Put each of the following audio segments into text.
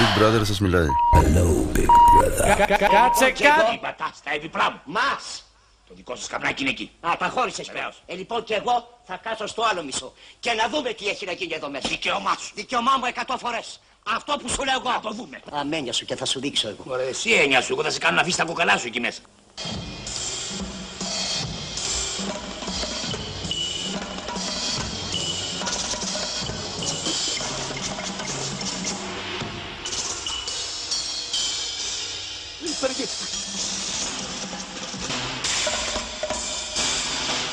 Big Brother σας μιλάει. Hello, Big Brother. Κάτσε κάτω! Είπα στα επιπλά μου. Μας! Το δικό σας καπνάκι είναι εκεί. Α, τα χώρισες πλέον. Λοιπόν και εγώ θα κάτσω στο άλλο μισό. Και να δούμε τι έχει να γίνει εδώ μέσα. Δικαίωμά σου. Δικαιωμά μου 100 φορές. Αυτό που σου λέω εγώ. Να το δούμε. Αμένια σου και θα σου δείξω εγώ. Ωραία, εσύ έννοια σου. Εγώ θα σε κάνω να αφήσεις τα κοκαλά σου εκεί μέσα.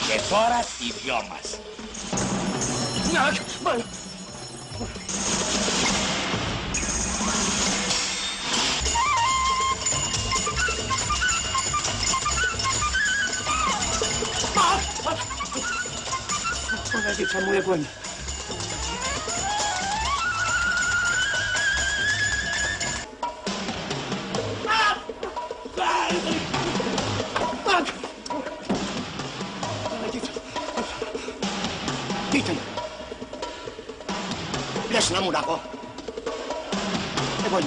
Και τώρα οι δυο μας. Παναγίτσα μου εγώνει. Τι ήταν? Λες να μου να πω. Εγώνει.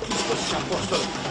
Χριστός της Απόστολου.